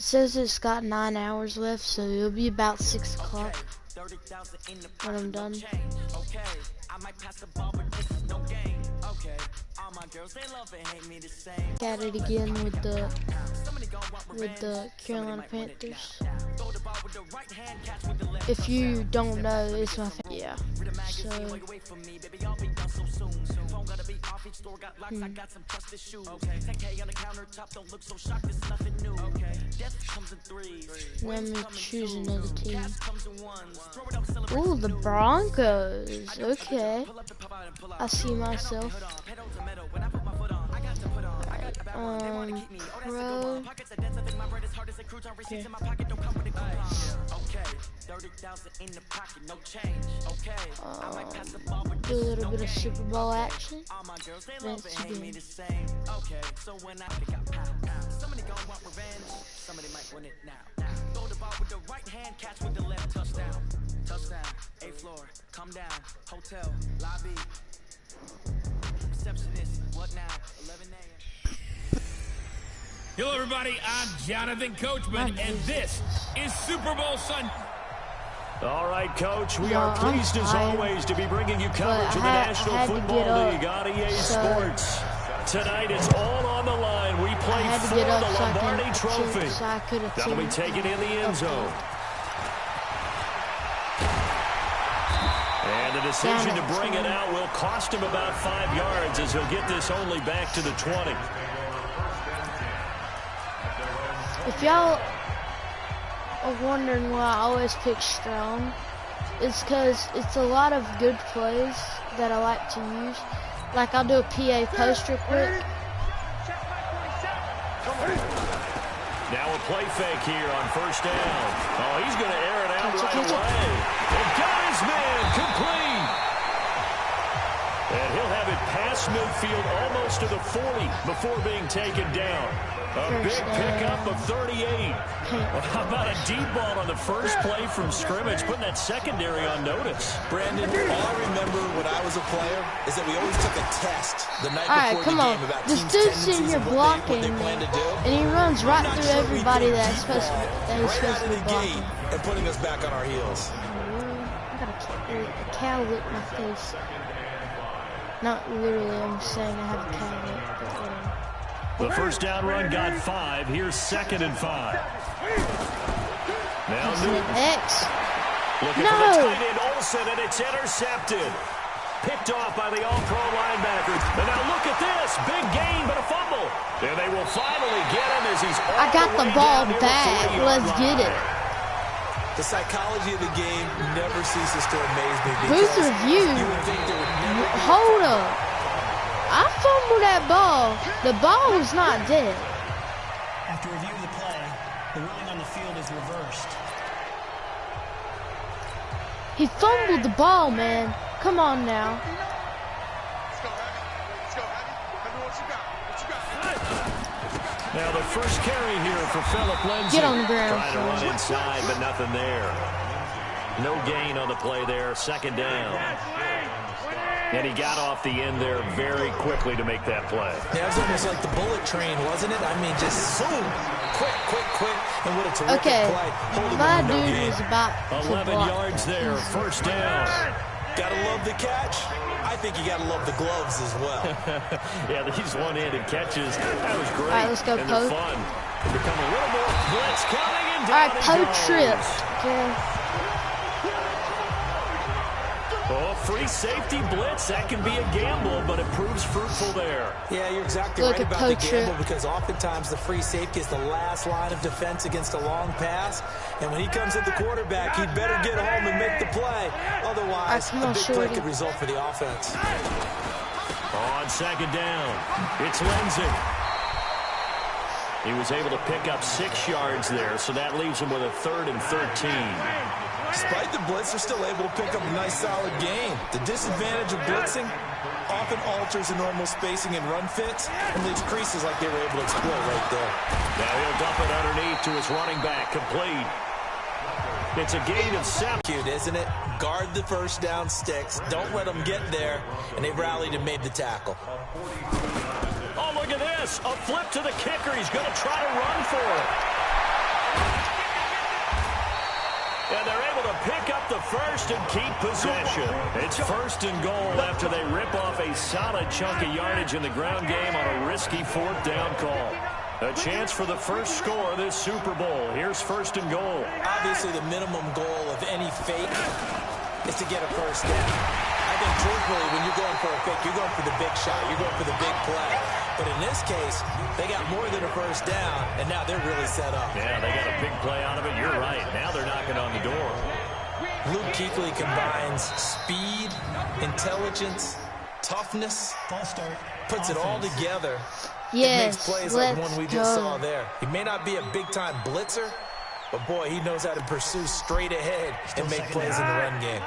says it's got 9 hours left, so it'll be about 6 o'clock when I'm done. Got it again with the Carolina Panthers. If you don't know, it's my yeah. So let me choose another team. Ooh, the Broncos. Okay, I see myself. Pro. Okay. Do a little bit of Super Bowl action. That's good. Somebody might win it now. Throw the ball with the right hand, catch with the left, touchdown. Touchdown, 8th floor, come down, hotel, lobby. Receptionist, what now? 11 a.m. Hello, everybody. I'm Jonathan Coachman, and this is Super Bowl Sunday. All right, Coach, we are pleased as always to be bringing you coverage of the National Football League on EA Sports. Tonight it's all on the line. We play for the Lombardi Trophy. That'll be taken in the end zone. And the decision to bring it out will cost him about 5 yards as he'll get this only back to the 20. If y'all are wondering why I always pick strong, it's because it's a lot of good plays that I like to use. Like, I'll do a PA post real quick. Now a play fake here on first down. Oh, he's going to air it out right away. And got his man complete. And he'll have it past midfield almost to the 40 before being taken down. A big pickup of 38. How about a deep ball on the first play from scrimmage, putting that secondary on notice? Brandon, all I remember when I was a player is that we always took a test the night before the game about teams' tendencies and what they plan to do. And he runs right through everybody that's supposed to be blocking. And putting us back on our heels. I got a cow lick my face. Not literally, I'm saying I have a cow lick, but whatever. The first down run got 5. Here's 2nd and 5. Now Newton. Looking for the tight end Olsen, and it's intercepted. Picked off by the all-pro linebackers. And now look at this. Big gain, but a fumble. And they will finally get him as he's all I got the ball back. Let's get it. The psychology of the game never ceases to amaze me. Boost review. Hold up. I fumbled that ball. The ball was not dead. After review of the play, the ruling on the field is reversed. He fumbled the ball, man. Come on now. Now the first carry here for Phillip Lindsay. Get on the ground. Trying to run inside, but nothing there. No gain on the play there. 2nd down. And he got off the end there very quickly to make that play. Yeah, it was almost like the bullet train, wasn't it? I mean, just zoom. Quick. And what a terrific play. My dude was about 11 yards there. First down. Gotta love the catch. I think you gotta love the gloves as well. Yeah, these one-handed catches, that was great. All right, let's go, and Poe. they're fun. Become a little more blitz coming and All right, down Poe tripped. Okay. Oh, free safety blitz, that can be a gamble, but it proves fruitful there. Yeah, you're exactly right about the gamble because oftentimes the free safety is the last line of defense against a long pass. And when he comes at the quarterback, he'd better get home and make the play. Otherwise, a big play could result for the offense. On 2nd down, it's Lindsay. He was able to pick up 6 yards there, so that leaves him with a 3rd and 13. Despite the blitz, they're still able to pick up a nice, solid gain. The disadvantage of blitzing often alters the normal spacing and run fits and leaves creases like they were able to exploit right there. Now he'll dump it underneath to his running back, complete. It's a gain of 7. Cute, isn't it? Guard the first down sticks. Don't let them get there. And they rallied and made the tackle. Oh, look at this. A flip to the kicker. He's going to try to run for it. And they're able to pick up the first and keep possession. It's 1st and goal after they rip off a solid chunk of yardage in the ground game on a risky 4th down call. A chance for the first score of this Super Bowl. Here's 1st and goal. Obviously, the minimum goal of any fake is to get a first down. I think, truthfully, when you're going for a fake, you're going for the big shot. You're going for the big play. But in this case, they got more than a first down, and now they're really set up. Yeah, they got a big play out of it. You're right. Now they're knocking on the door. Luke Kuechly combines speed, intelligence, toughness, puts it all together. Yes, makes plays like one we just saw there. He may not be a big-time blitzer, but, boy, he knows how to pursue straight ahead and make plays in the run game.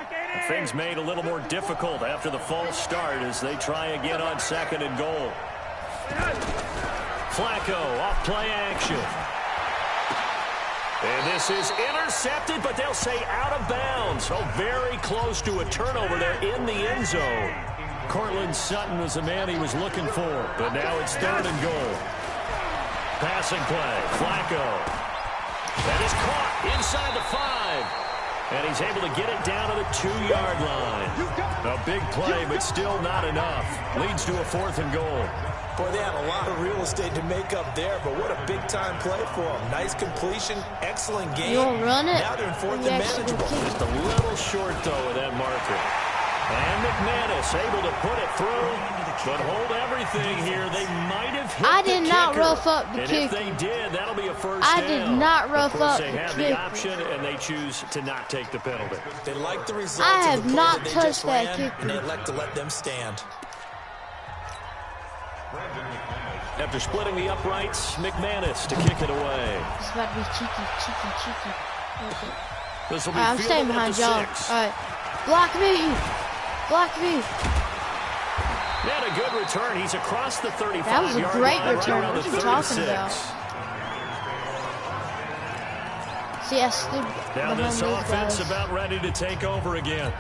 Things made a little more difficult after the false start as they try again on 2nd and goal. Flacco off play action. And this is intercepted, but they'll say out of bounds. So very close to a turnover there in the end zone. Cortland Sutton was the man he was looking for, but now it's 3rd and goal. Passing play, Flacco. That is caught inside the 5. And he's able to get it down to the 2-yard line. A big play, but still not enough. Leads to a 4th and goal. Boy, they had a lot of real estate to make up there, but what a big-time play for them. Nice completion, excellent game. You'll run it. Now they're in 4th and manageable. Just a little short, though, with that marker. And McManus able to put it through, but hold everything here. They might have hit I did not rough up the kicker. kicker. If they did, that'll be a first I down. did not rough up the kicker. Of course, they have the option, and they choose to not take the penalty. They like the results I have of the play not that they touched just that ran, kicker. and they elect to let them stand. After splitting the uprights, McManus to kick it away. It's about to be cheeky. Okay. This will be I'm staying fielded at behind the y'all. 6. All right. Block me. And a good return. He's across the 35-yard line. That was a great return. Right What are you talking about? See, I stood Now behind this those offense guys. about ready to take over again.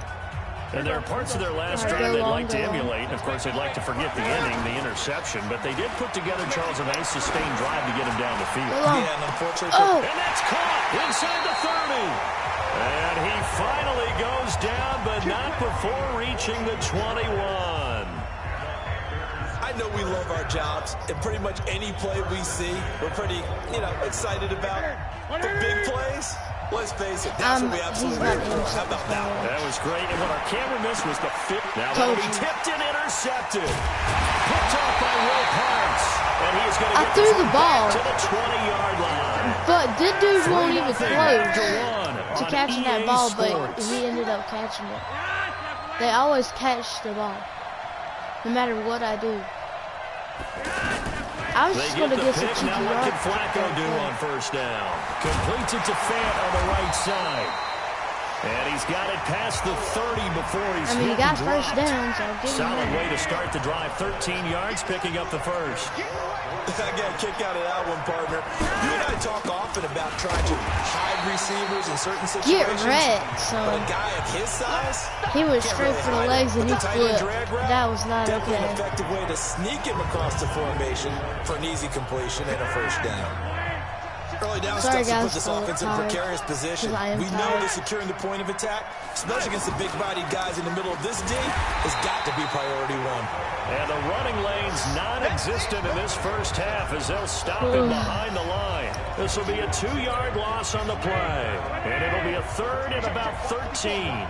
And there are parts of their last drive they'd like to emulate. Of course, they'd like to forget the ending, the interception. But they did put together, Charles, a nice sustained drive to get him down the field. Yeah, and unfortunately, And that's caught inside the 30. And he finally goes down, but not before reaching the 21. I know we love our jobs, and pretty much any play we see, we're pretty, excited about. But big plays, let's face it, that's what we absolutely love. How about that one? That was great, and what our camera missed was the fit. Now that'll be tipped and intercepted. Picked off by Will Parks, and he is going to get threw the ball to the 20-yard line. But this dude won't even close to on catching that EA ball, but Sports. he ended up catching it. They always catch the ball, no matter what I do. I was They just get going to the get some pick. cheeky Now what yard. can Flacco do on first down? Completes it to Fant on the right side. And he's got it past the 30 before he's I mean, he hit got and first dropped. down, so I'll give him Solid that. way to start the drive. 13 yards, picking up the first. I got a kick out of that one, partner. You and I talk often about trying to hide receivers in certain situations. Get wrecked, son. But a guy of his size, He went can't straight really for the hide legs it. and But he the tight end flipped. drag route, That was not definitely an okay. effective way to sneak him across the formation for an easy completion and a first down. Early down Sorry, steps to put guys, this for offense in tired. precarious position. 'Cause I am We know tired. that securing the point of attack, especially against the big-bodied guys in the middle of this D, has got to be priority one. And the running lane's non-existent in this first half as they'll stop him behind the line. This will be a 2-yard loss on the play. And it'll be a third and about 13.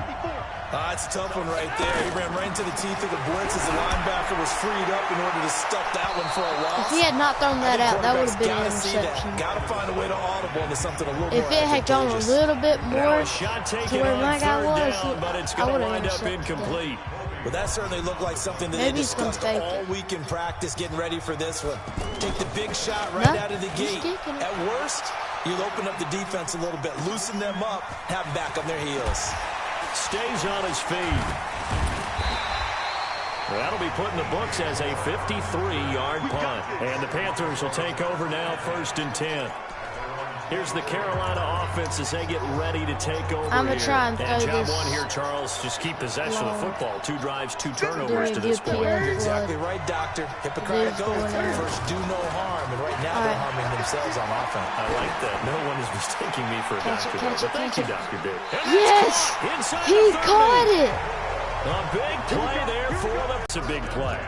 It's a tough one right there. He ran right into the teeth of the blitz as the linebacker was freed up in order to stuff that one for a loss. If he had not thrown that out, that would have been an Gotta see that. interception. Gotta find a way to audible into something a little If more it had gone a advantageous. little bit Now more a shot to taken where on my guy third was, down, but it's I going to would have wind up intercepted that. incomplete. But that certainly looked like something that Maybe they he's gonna discussed fake all it. week in practice, getting ready for this one. Take the big shot right No, out of the he's gate. kicking it. At worst, you'll open up the defense a little bit, loosen them up, have them back on their heels. Stays on his feet. That'll be put in the books as a 53-yard punt. And the Panthers will take over now, 1st and 10. Here's the Carolina offense as they get ready to take over. I'm going to try and throw and job this. one here, Charles. Just keep possession of the football. 2 drives, 2 turnovers to Doing this point. You're exactly right, Doctor. Hippocratic oath. First, do no harm. And right now, they're harming themselves on offense. I like that. No one is mistaking me for a doctor. But thank you, Dr. Dick. Yes! He caught it! A big play there for them. It's a big play.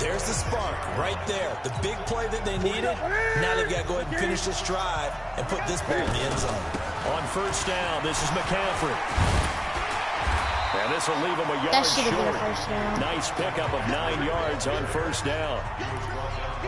There's the spark right there. The big play that they needed. Now they've got to go ahead and finish this drive and put this ball in the end zone. On first down, this is McCaffrey. And this will leave him a yard That should have been short. a first down. Nice pickup of 9 yards on first down.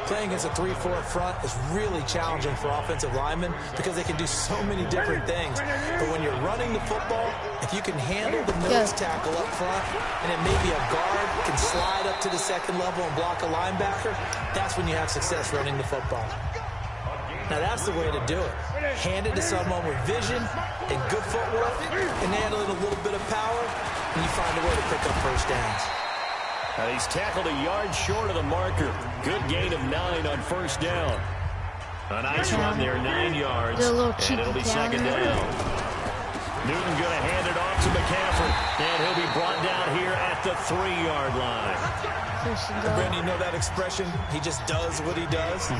Playing against a 3-4 front is really challenging for offensive linemen because they can do so many different things. But when you're running the football, if you can handle the nose tackle up front, and then maybe a guard can slide up to the second level and block a linebacker, that's when you have success running the football. Now that's the way to do it. Hand it to someone with vision and good footwork and handle it a little bit of power, and you find a way to pick up first downs. He's tackled a yard short of the marker. Good gain of 9 on first down. A nice run there, 9 yards. And it'll be second down. Newton going to hand it off to McCaffrey. And he'll be brought down here at the 3-yard line. Brandon, you know that expression? He just does what he does.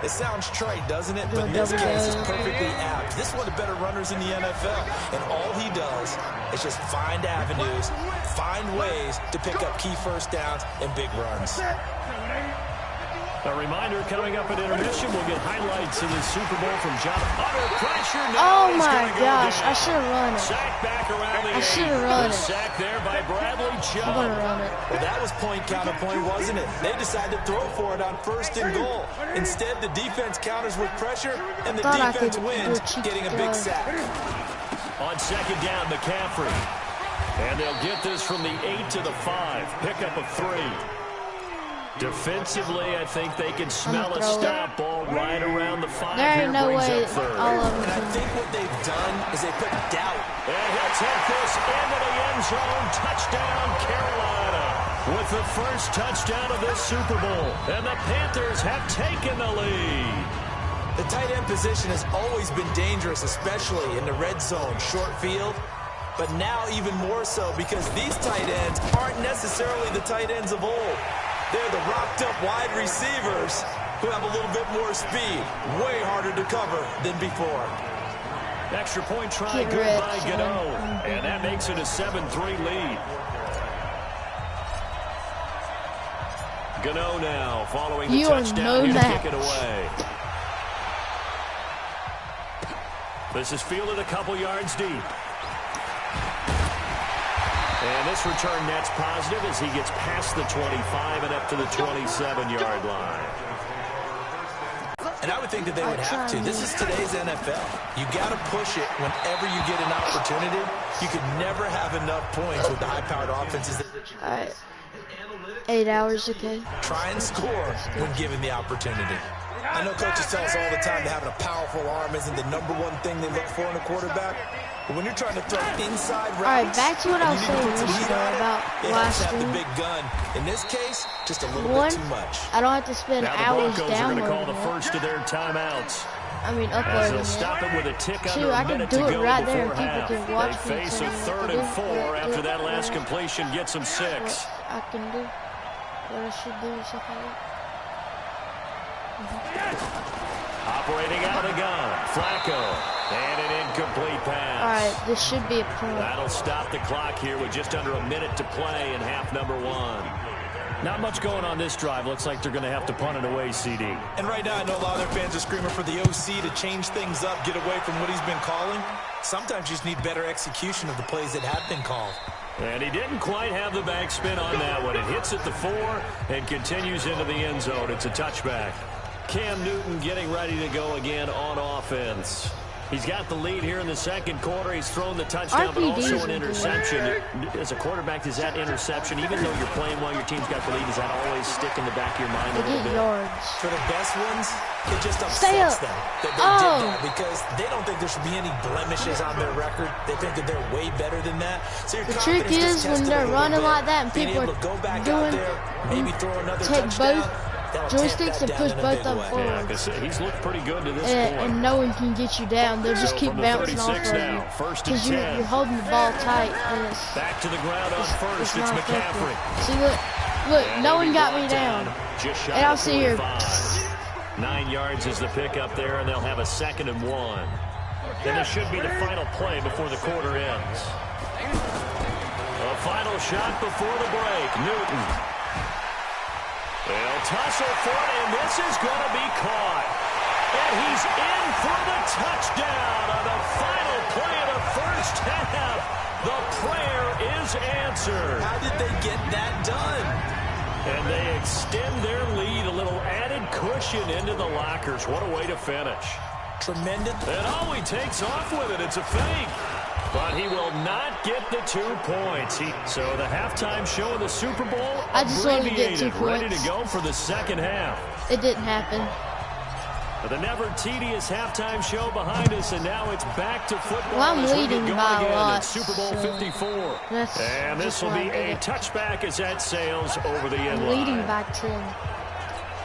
It sounds trite, doesn't it? But in this case, it's perfectly apt. This is one of the better runners in the NFL. And all he does is just find avenues, find ways to pick up key first downs and big runs. A reminder, coming up at intermission, we'll get highlights of the Super Bowl from John. Under pressure Oh now. my gosh, I should have run it. Sack back around the I should have run it. Sack there by Bradley Chubb. I'm going to run it. Well, that was point counterpoint, wasn't it? They decided to throw for it on first and goal. Instead, the defense counters with pressure, and the defense wins, getting a big sack. On second down, McCaffrey. And they'll get this from the 8 to the 5. Pickup of 3. Defensively, I think they can smell a stop ball right around the 5. There ain't no way all of And I them think what they've done is they put doubt. And he'll take this into the end zone. Touchdown, Carolina. With the first touchdown of this Super Bowl. And the Panthers have taken the lead. The tight end position has always been dangerous, especially in the red zone, short field. But now even more so because these tight ends aren't necessarily the tight ends of old. They're the rocked-up wide receivers who have a little bit more speed. Way harder to cover than before. Extra point try, good by Gano. And that makes it a 7-3 lead. Gano now following the touchdown here to kick it away. This is fielded a couple yards deep. And this return net's positive as he gets past the 25 and up to the 27-yard line. And I would think that they would have to. This is today's NFL. You got to push it whenever you get an opportunity. You could never have enough points with the high-powered offenses. All right. 8 hours, okay. Try and score when given the opportunity. I know coaches tell us all the time that having a powerful arm isn't the #1 thing they look for in a quarterback. But when you're trying to throw inside routes, all right, back to what I was saying about last the game. big gun. In this case, just a little bit too much. I don't have to spend hours downloading. The Broncos are going to call the it. first of their timeouts. I mean, As uploading they'll it. stop it with a tick under Shoot, a I can minute do to it go right there before and people half. can watch They me. face a 3rd and 4 after that last completion gets them 6. I can do what I should do, stuff like that. Operating out of the gun, Flacco, and an incomplete pass. All right, this should be a point. That'll stop the clock here with just under a minute to play in half number 1. Not much going on this drive. Looks like they're going to have to punt it away, CD. And right now, I know a lot of their fans are screaming for the OC to change things up, get away from what he's been calling. Sometimes you just need better execution of the plays that have been called. And he didn't quite have the backspin on that one. It hits at the 4 and continues into the end zone. It's a touchback. Cam Newton getting ready to go again on offense. He's got the lead here in the second quarter. He's thrown the touchdown, but also an interception. As a quarterback, is that interception, even though you're playing well, your team's got the lead, does that always stick in the back of your mind a little bit? Yards. For the best ones, it just upsets them that they did that because they don't think there should be any blemishes on their record. They think that they're way better than that. So The trick is when they're running like that and people are go back doing out there, maybe throw another take touchdown. both joysticks and push both of them forward. Yeah, because he's looked pretty good to this point. And no one can get you down. They'll just keep bouncing off of you. Because you're holding the ball tight. And it's, back to the ground on first. It's McCaffrey. See, look, no one got me down. And I'll see here. 9 yards is the pickup there, and they'll have a 2nd and 1. And this should be the final play before the quarter ends. A final shot before the break. Newton. They'll tussle for it, and this is going to be caught. And he's in for the touchdown on the final play of the first half. The prayer is answered. How did they get that done? And they extend their lead, a little added cushion into the lockers. What a way to finish. Tremendous. And he takes off with it. It's a fake. But he will not get the 2 points. So the halftime show of the Super Bowl I just wanted to get 2 points. Ready to go for the second half. It didn't happen. The never tedious halftime show behind us, and now it's back to football. Well, I'm leading by a lot. Super Bowl 54. And this will be a touchback as that sails over the end line. Leading by 10.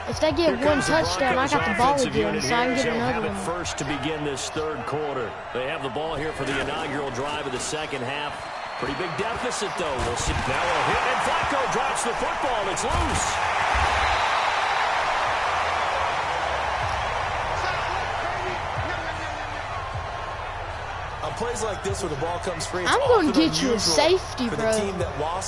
If they get one touchdown, I got the ball again, so I can get another one. First to begin this third quarter. They have the ball here for the inaugural drive of the second half. Pretty big deficit, though. We'll see. Now a hit, and Flacco drops the football. It's loose. Plays like this where the ball comes free. I'm going to get you a safety, bro.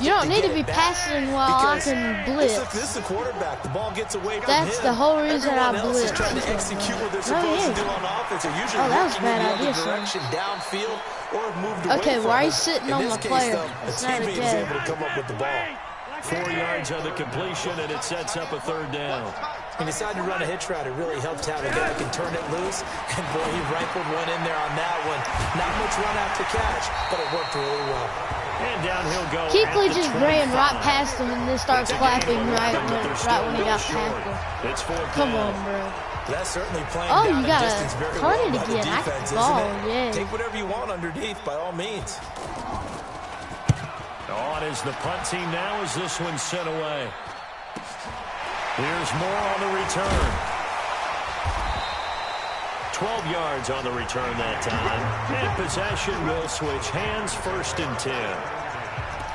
You don't need to be passing while I can blitz. This is the quarterback. The ball gets away from That's him. the whole reason I Everyone blitz. else is trying to execute what they're supposed to do on offense. They're usually that was a looking in bad the idea, other son. direction, downfield, or have moved away Okay, from why are you it. sitting In on this my case, player? though, It's the not teammate is okay. able to come up with the ball. 4 yards on the completion, and it sets up a third down. He decided to run a hitch route. It really helped to have a guy who can turn it loose. And, boy, he rifled one in there on that one. Not much run after catch, but it worked really well. And downhill go. Keekly just ran right past him and then starts clapping right when he got tackled. It's 4th Come down. on, bro. That's certainly playing Oh, down you the gotta distance very turn well it by the again. I defense, can ball, isn't it? yeah. Take whatever you want underneath, by all means. On is the punt team now as this one's sent away. Here's more on the return. 12 yards on the return that time. And possession will switch hands, 1st and 10.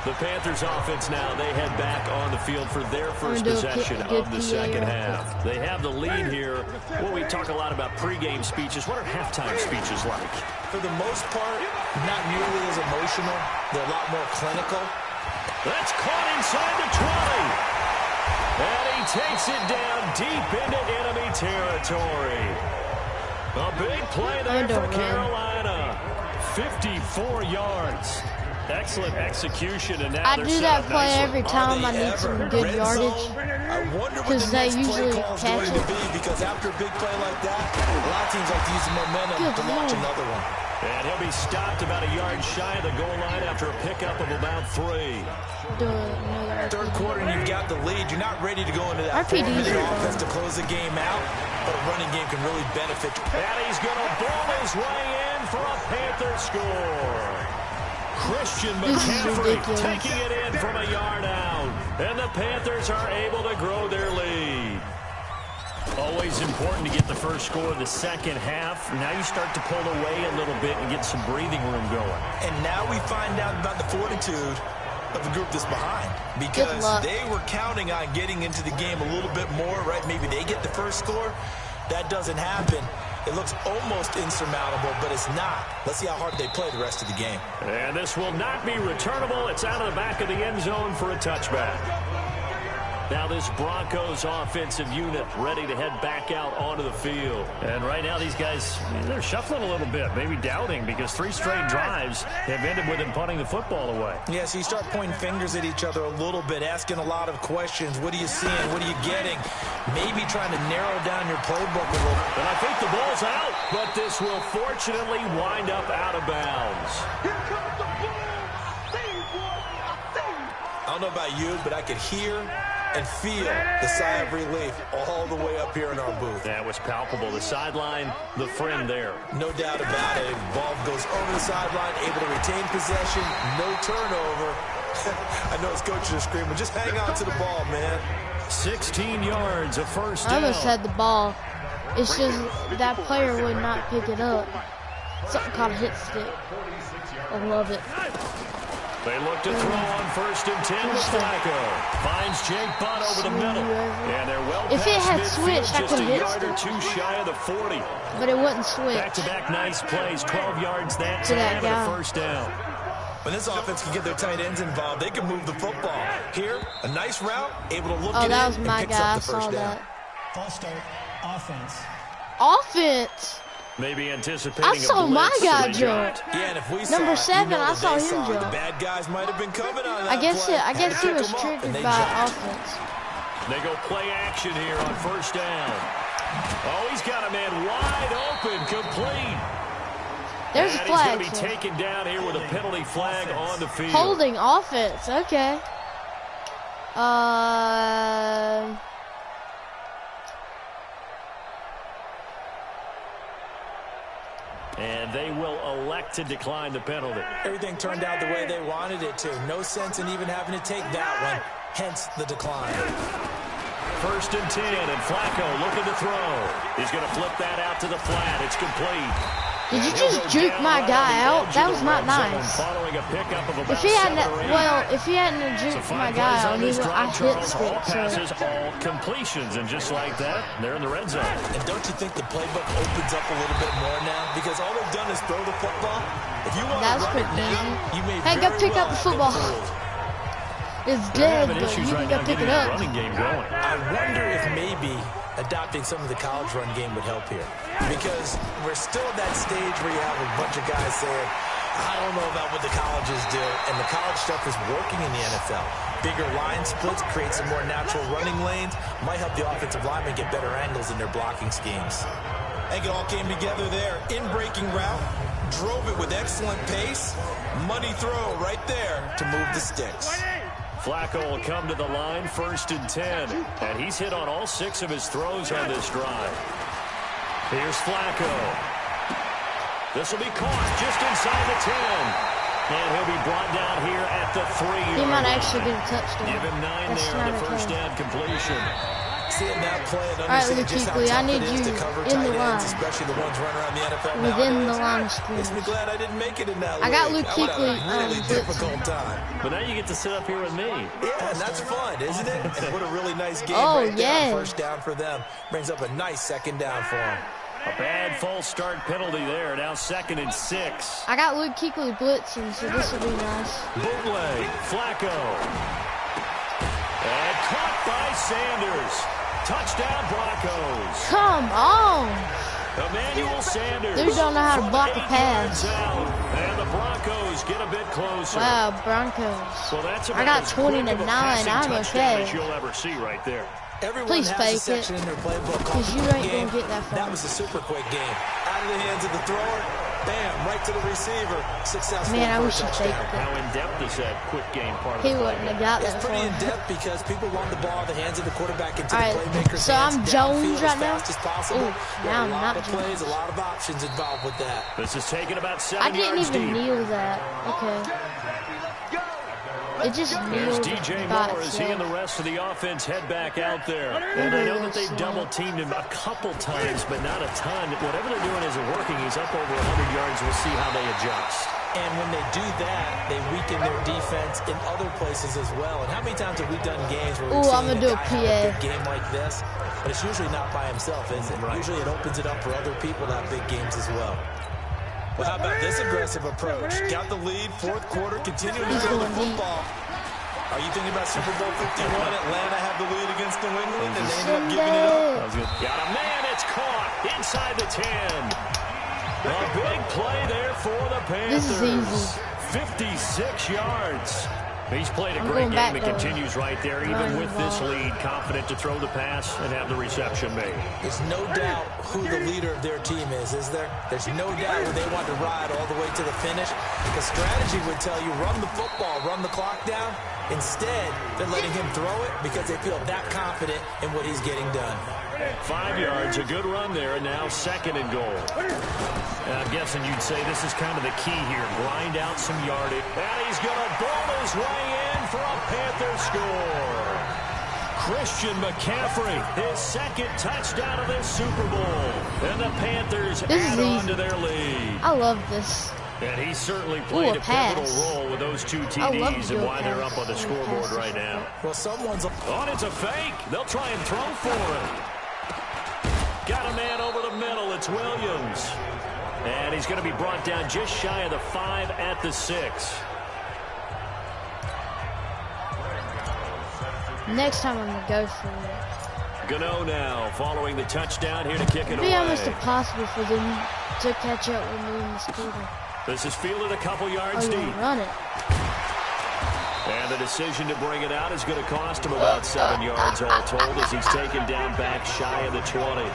The Panthers offense now, they head back on the field for their first possession of the second half. They have the lead here. Well, we talk a lot about pregame speeches. What are halftime speeches like? For the most part, not nearly as emotional. They're a lot more clinical. That's caught inside the 20. And he takes it down deep into enemy territory. A big play there for Carolina. 54 yards. Excellent execution. And now I do that play every time I need some good yardage. Because they usually catch it. Because after a big play like that, a lot of teams like to use the momentum to launch another one. And he'll be stopped about a yard shy of the goal line after a pickup of about 3. Third quarter, and you've got the lead. You're not ready to go into that 4-minute offense to close the game out, but a running game can really benefit. And he's going to ball his way in for a Panther score. Christian McCaffrey taking it in from a yard out. And the Panthers are able to grow their lead. Always important to get the first score of the second half. Now you start to pull away a little bit and get some breathing room going. And now we find out about the fortitude of the group that's behind. Because they were counting on getting into the game a little bit more, right? Maybe they get the first score. That doesn't happen. It looks almost insurmountable, but it's not. Let's see how hard they play the rest of the game. And this will not be returnable. It's out of the back of the end zone for a touchback. Now this Broncos offensive unit ready to head back out onto the field. And right now these guys, they're shuffling a little bit, maybe doubting, because 3 straight drives have ended with them punting the football away. Yeah, so you start pointing fingers at each other a little bit, asking a lot of questions. What are you seeing? What are you getting? Maybe trying to narrow down your playbook a little. And I think the ball's out, but this will fortunately wind up out of bounds. I don't know about you, but I could hear and feel the sigh of relief all the way up here in our booth. That was palpable. The sideline, the friend there. No doubt about it. Ball goes over the sideline, able to retain possession, no turnover. I know his coaches are screaming, just hang on to the ball, man. 16 yards, a first down. I almost had the ball. It's just that player would not pick it up. Something called a hit stick. I love it. They look to throw on 1st and 10 with Flacco. Finds Jake Butt over the middle. And they're well if it had past switched, I midfield, could just a hit yard or two shy of the 40. But it wouldn't switch. Back-to-back nice plays, 12 yards that To time that and a guy. first down. When this offense can get their tight ends involved, they can move the football. Here, a nice route, able to look Oh, it that in was and my picks guy. I up the saw first down. that. False start. Offense. Offense. Maybe anticipating I saw a my blitz, guy so they jump. got- Yeah, and if we Number saw it, 7, you know I that saw they him saw it. jump. The bad guys might have been coming on that I guess play. I guess he Had to was pick 'em up, triggered and they by jumped. offense. They go play action here on 1st down. Oh, he's got a man wide open, complete. There's a And he's going flag. to be so. taken down here with a penalty flag on the field. Holding offense. Okay. And they will elect to decline the penalty. Everything turned out the way they wanted it to. No sense in even having to take that one, hence the decline. 1st and 10, and Flacco looking to throw. He's going to flip that out to the flat. It's complete. Did you And he'll just go juke down my right guy on the out? edge That of was the not red zone, nice. following a pickup of about If he hadn't, 7 or 8. if he hadn't So juked 5 my plays guy on out, this I drive, hit Charles. All stick. passes, So. all completions. And just like that, they're in the red zone. And don't you think the playbook opens up a little bit more now? Because all they've done is throw the football. If you want That was to run it pretty now, easy. you may Hey, go very pick well up the have been football. fooled. It's They're dead, having but issues you right can now go pick getting it the up. running game going. I wonder if maybe adopting some of the college run game would help here. Because we're still at that stage where you have a bunch of guys saying, I don't know about what the colleges do. And the college stuff is working in the NFL. Bigger line splits, create some more natural running lanes, might help the offensive linemen get better angles in their blocking schemes. I think it all came together there. In-breaking route, drove it with excellent pace. Money throw right there to move the sticks. Flacco will come to the line, 1st and 10. And he's hit on all 6 of his throws on this drive. Here's Flacco. This will be caught just inside the 10. And he'll be brought down here at the 3-yard He might line. actually get a touchdown. Give him 9 That's there on not the first okay. down completion. Seeing that play and All right, understanding Luke just how Kuechly, I tough need it is to you cover in tight the line. ends, especially the ones running around the NFL Within the nowadays. line of Makes scrimmage. me glad I didn't make it in that I got league. Luke I would have Kuechly, a really blitzing. difficult time. But now you get to sit up here with me. Yeah, and that's fun, isn't it? And what a really nice game Oh, right there. yeah. First down for them. Brings up a nice second down for them. A bad false start penalty there. Now 2nd and 6. I got Luke Kuechly blitzing, so this will be nice. Bootleg, Flacco. And caught by Sanders. Touchdown Broncos. Come on. Emmanuel Sanders. They don't know how to from block a 8 pass. yards out. And the Broncos get a bit closer. Wow, Broncos. Well, that's I got about as 20 quick to of a 9. passing I'm touchdown okay. as you'll ever see right there. Everyone Please has fake a section it, in their playbook called 'cause you quick ain't game. gonna get that far. That was a super quick game. Out of the hands of the thrower, bam, right to the receiver. Successful Man, I for a wish he touchdown. faked it. How in-depth is that quick game part of He the wouldn't play? have got It's that pretty far. in-depth because people want the ball in the hands of the quarterback into All the right, playmaker's so hands I'm downfield Jones as right now? fast as possible. Ooh, There now are I'm a lot not of plays, Jones. a lot of options involved with that. This is taking about 7 I didn't yards even deep. kneel that. Okay. It just There's kneeled DJ by Moore as he and the itself. rest of the offense head back out there. And I know that they've double-teamed him a couple times, but not a ton. Whatever they're doing isn't working. He's up over 100 yards. We'll see how they adjust. And when they do that, they weaken their defense in other places as well. And how many times have we done games where we've Ooh, seen I'm gonna a do a guy have a big PA. game like this, but it's usually not by himself, is it? Right. Usually it opens it up for other people to have big games as well. Well, how about this aggressive approach? Got the lead, 4th quarter, continuing to throw the football. Are you thinking about Super Bowl 51? Atlanta had the lead against New England, and they ended up giving it up. That was good. Got a man. It's caught inside the 10. A big play there for the Panthers. This is easy. 56 yards. He's played a I'm great going game back and there. continues right there, even Run with the this ball. lead, confident to throw the pass and have the reception made. There's no doubt who the leader of their team is there? There's no doubt who they want to ride all the way to the finish. The strategy would tell you, run the football, run the clock down. Instead, they're letting him throw it because they feel that confident in what he's getting done. 5 yards, a good run there, and now 2nd and goal. And I'm guessing you'd say this is kind of the key here. Grind out some yardage. And he's going to ball his way in for a Panther score. Christian McCaffrey, his second touchdown of this Super Bowl. And the Panthers add on to their lead. I love this. And he certainly played a pivotal role with those 2 TDs and why they're up on the scoreboard right now. Well, someone's... Oh, it's a fake. They'll try and throw for him. Got a man over the middle. It's Williams. And he's going to be brought down just shy of the 5 at the 6. Next time I'm going to go for it. Gano now following the touchdown here to kick it away. It'd be almost impossible for them to catch up with me in this quarter. This is fielded a couple yards deep. Run it. And the decision to bring it out is going to cost him about 7 yards all told as he's taken down back shy of the 20.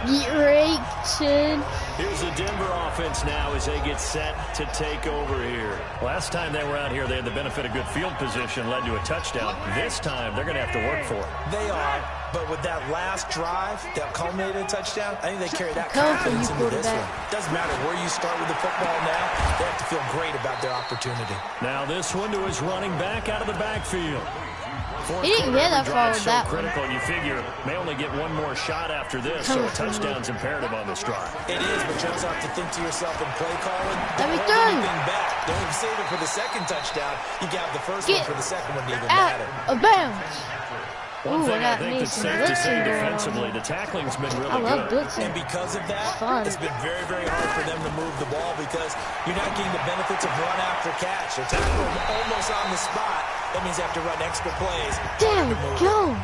Great. Here's the Denver offense now as they get set to take over here. Last time they were out here, they had the benefit of good field position, led to a touchdown. This time, they're going to have to work for it. They are, but with that last drive that culminated in a touchdown, I think they carry that confidence into this one. Doesn't matter where you start with the football now, they have to feel great about their opportunity. Now this one to his running back out of the backfield. He didn't get that far with that critical, and you figure may only get one more shot after this, so a touchdown's imperative on this drive. It is, but you also have to think to yourself in play calling. Let me hold anything back. Don't even save it for the second touchdown. You got the first one for the second one to even matter. Out of bounds. One thing I think that's safe to say defensively, the tackling's been really good. Blitzing. And because of that, it's been very, very hard for them to move the ball because you're not getting the benefits of run after catch. They're tackling almost on the spot. That means they have to run extra plays. Damn, go.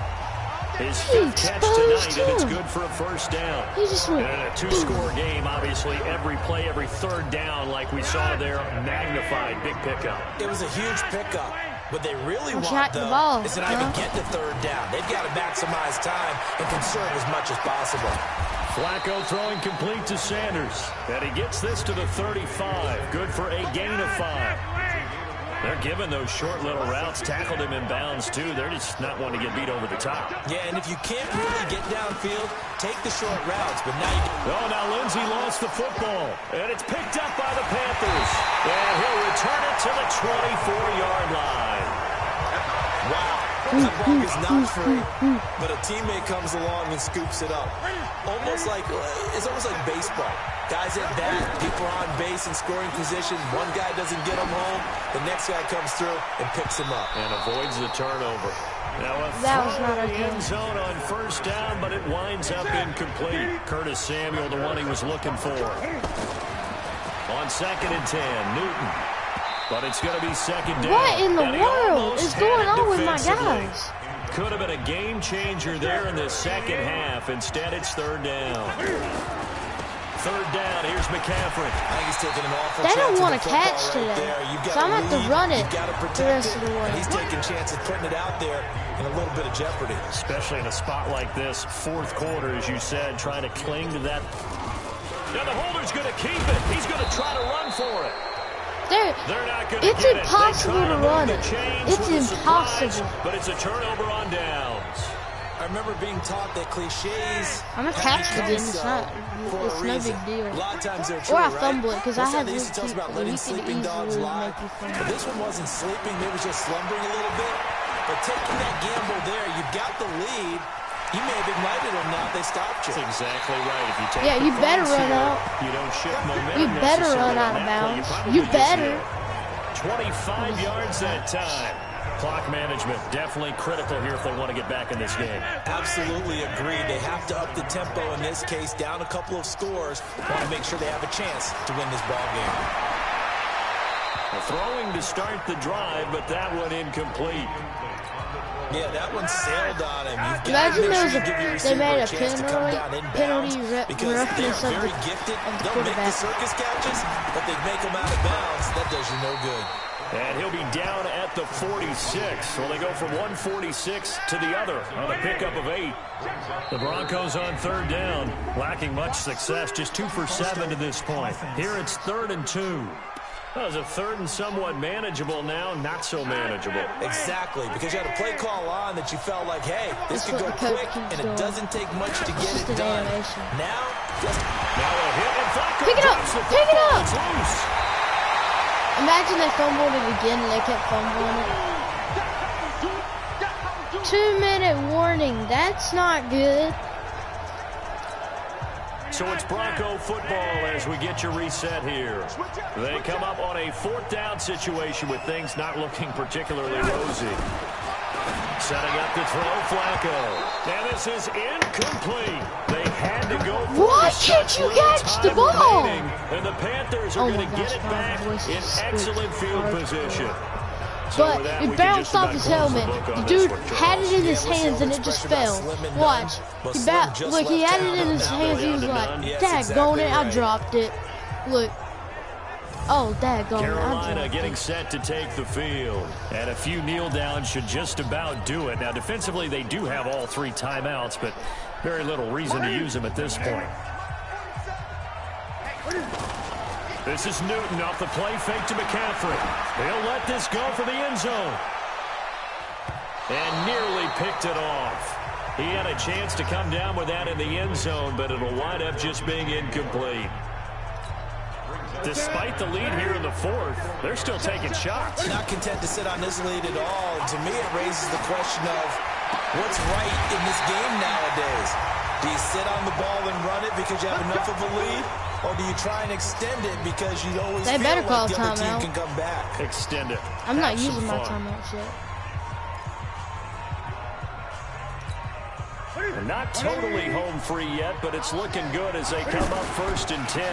His 5th catch tonight, and it's good for a first down. He just went. And in a 2-score game, obviously, every play, every third down, like we saw there, magnified. Big pickup. It was a huge pickup. What they really want, though, is to not even get the third down. They've got to maximize time and conserve as much as possible. Flacco throwing complete to Sanders. And he gets this to the 35. Good for a gain of 5. They're giving those short little routes. Tackled him in bounds, too. They're just not wanting to get beat over the top. Yeah, and if you can't really get downfield, take the short routes. But now you... Oh, now Lindsey lost the football. And it's picked up by the Panthers. And he'll return it to the 24-yard line. Wow. The ball is not free, but a teammate comes along and scoops it up. It's almost like baseball. Guys at bat, people are on base in scoring position. One guy doesn't get him home. The next guy comes through and picks him up. And avoids the turnover. Now a throw in the end zone on first down, but it winds up incomplete. Curtis Samuel, the one he was looking for. On 2nd and 10, Newton. But it's going to be second down. What in the world is going on with my guys? Could have been a game changer there in the second half. Instead, it's third down. Third down, here's McCaffrey. I think he's taking an awful chance. They don't want to catch today, so I'm going to have to run it the rest of the way. He's taking chances putting it out there in a little bit of jeopardy. Especially in a spot like this, 4th quarter, as you said, trying to cling to that. Now the holder's going to keep it. He's going to try to run for it. They're not going to it's get impossible to run it. It's impossible. But it's a turnover on downs. I remember being taught that cliches. I'm a catch again. It's no big deal. A lot of times they're true, or I fumble it because I have these tell us about letting sleeping dogs lie. But this one wasn't sleeping, maybe just slumbering a little bit. But taking that gamble there, you've got the lead. You may have ignited them now if they stopped you. That's exactly right. If you take you better run out. You don't shift momentum. You better run out of bounds. You better. 25 yards that time. Clock management definitely critical here if they want to get back in this game. Absolutely agreed. They have to up the tempo in this case, down a couple of scores. Want to make sure they have a chance to win this ball game. Throwing to start the drive, but that one incomplete. Yeah, that one sailed on him. Imagine they made a penalty roughness of the They'll make the circus catches, but they make them out of bounds. That does you no good. And he'll be down at the 46. So they go from 146 to the other on a pickup of 8. The Broncos on third down, lacking much success, just 2 for 7 to this point. Here it's 3rd and 2. That was a 3rd and somewhat manageable now, not so manageable. Exactly, because you had a play call on that you felt like, hey, this could go quick, and it doesn't take much to get it done. Now a hit, and Flacco pick it up! Pick it up! It's loose. Imagine they fumbled it again and they kept fumbling it. 2-minute warning. That's not good. So it's Bronco football as we get your reset here. They come up on a 4th down situation with things not looking particularly rosy. Setting up to throw, Flacco. And this is incomplete. They had to go for Why can't you catch the ball? And the Panthers are going to get it back in excellent field position. But it bounced off his helmet. The dude had it in his hands and it just fell. Watch. Look, he had it in his hands. He was like, daggone it, I dropped it. Look. Oh, daggone it, Carolina getting set to take the field. And a few kneel downs should just about do it. Now, defensively, they do have all 3 timeouts, but very little reason to use them at this point. This is Newton off the play fake to McCaffrey. He'll let this go for the end zone. And nearly picked it off. He had a chance to come down with that in the end zone, but it'll wind up just being incomplete. Despite the lead here in the 4th, they're still taking shots. Not content to sit on this lead at all. To me, it raises the question of what's right in this game nowadays. Do you sit on the ball and run it because you have enough of a lead? Or do you try and extend it because you always feel like the other team can come back? Extend it. I'm not using my timeouts yet. They're not totally home free yet, but it's looking good as they come up 1st and 10.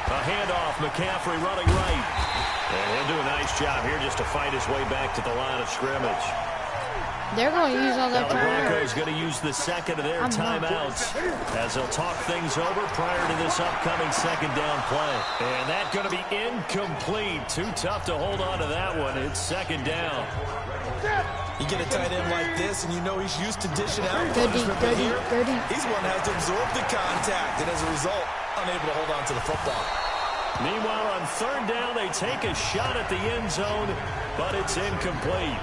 A handoff, McCaffrey running right. And he'll do a nice job here just to fight his way back to the line of scrimmage. They're going to use all their timeouts. The Broncos timeouts. going to use the second of their timeouts as they'll talk things over prior to this upcoming 2nd down play. And that's going to be incomplete. Too tough to hold on to that one. It's 2nd down. You get a tight end like this, and you know he's used to dishing out. Go deep. He's one that has to absorb the contact, and as a result, unable to hold on to the football. Meanwhile, on 3rd down, they take a shot at the end zone, but it's incomplete.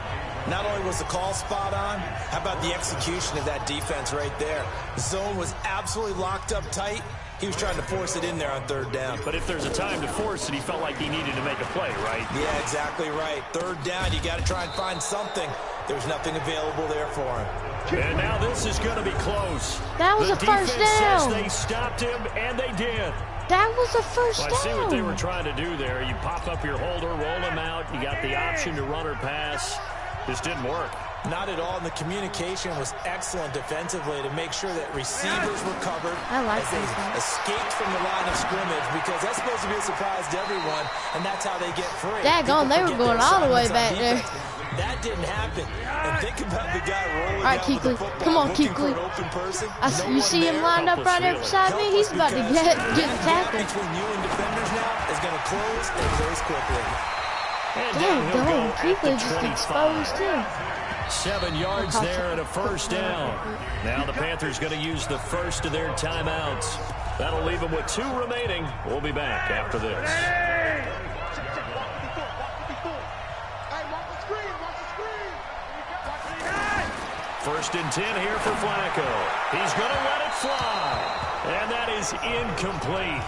Not only was the call spot on, how about the execution of that defense right there? The zone was absolutely locked up tight. He was trying to force it in there on 3rd down. But if there's a time to force it, he felt like he needed to make a play, right? Yeah, exactly right. 3rd down, you got to try and find something. There's nothing available there for him. And now this is going to be close. That was a first down. They stopped him, and they did. That was a first down. I see what they were trying to do there. You pop up your holder, roll him out. You got the option to run or pass. This didn't work. Not at all, and the communication was excellent defensively to make sure that receivers were covered as they escaped from the line of scrimmage, because that's supposed to be a surprise to everyone, and that's how they get free. Daggone, they were going all the way back there. That didn't happen. And think about the guy rolling all right, Keekly. Come on, Keekly. You see him lined up right there beside me? He's about to get tackled. Between you and defenders now is going to close and close quickly. Daggone, Keekly just exposed him. 7 yards there and a first down. Now the Panthers going to use the first of their timeouts. That'll leave them with 2 remaining. We'll be back after this. First and 10 here for Flacco. He's going to let it fly. And that is incomplete.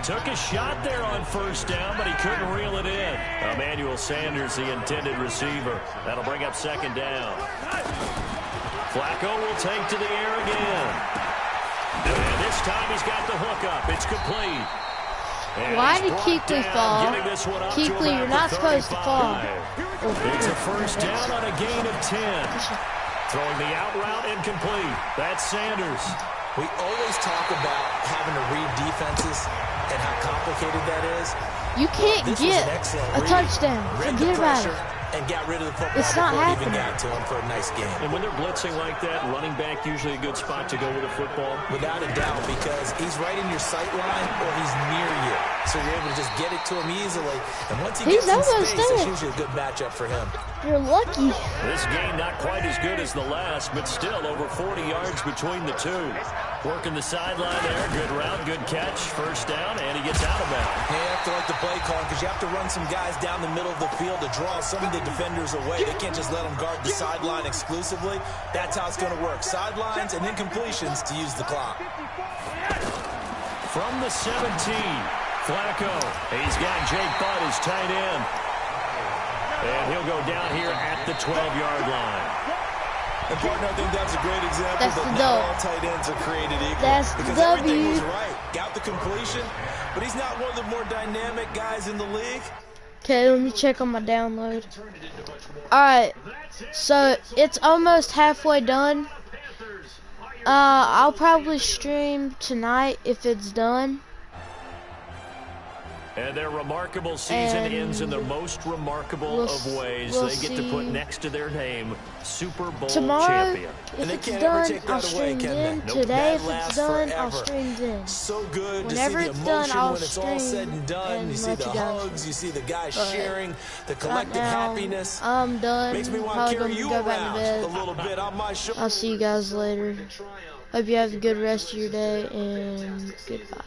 Took a shot there on first down, but he couldn't reel it in. Emmanuel Sanders, the intended receiver. That'll bring up 2nd down. Flacco will take to the air again. And this time he's got the hook up. It's complete. And why did Keekly fall? Keekly, you're not supposed to fall. It's a first down on a gain of 10. Throwing the out route incomplete. That's Sanders. We always talk about having to read defenses and how complicated that is. You can't get a touchdown. Forget about it. And got rid of the football it's not before it even happening. got to him for a nice game. And when they're blitzing like that, running back usually a good spot to go with a football? Without a doubt, because he's right in your sight line or he's near you. So you're able to just get it to him easily. And once he gets in space, it's usually a good matchup for him. You're lucky. This game not quite as good as the last, but still over 40 yards between the two. Working the sideline there. Good route, good catch. First down, and he gets out of bounds. You have to like the play call because you have to run some guys down the middle of the field to draw some of the defenders away. They can't just let them guard the sideline exclusively. That's how it's going to work. Sidelines and incompletions to use the clock. From the 17, Flacco. He's got Jake Butt as tight end. And he'll go down here at the 12-yard line. And partner, I think that's a great example That's that the not dub. all tight ends are created equal. That's the because W. everything was right. Got the completion, but he's not one of the more dynamic guys in the league. Okay, let me check on my download. Alright, so it's almost halfway done. I'll probably stream tonight if it's done. And their remarkable season ends in the most remarkable of ways. They get to put next to their name Super Bowl champion. If it's done, I'll stream then. Today, if it's done, I'll stream then. So good Whenever to see the it's done, emotion I'll when it's all said and done. and You see let the you guys hugs, you see the guys But sharing, the right collective now, happiness. I'm done. Makes me want to Probably carry gonna you go back to around bed. a little bit on my show. I'll see you guys later. Hope you have a good rest of your day, and goodbye.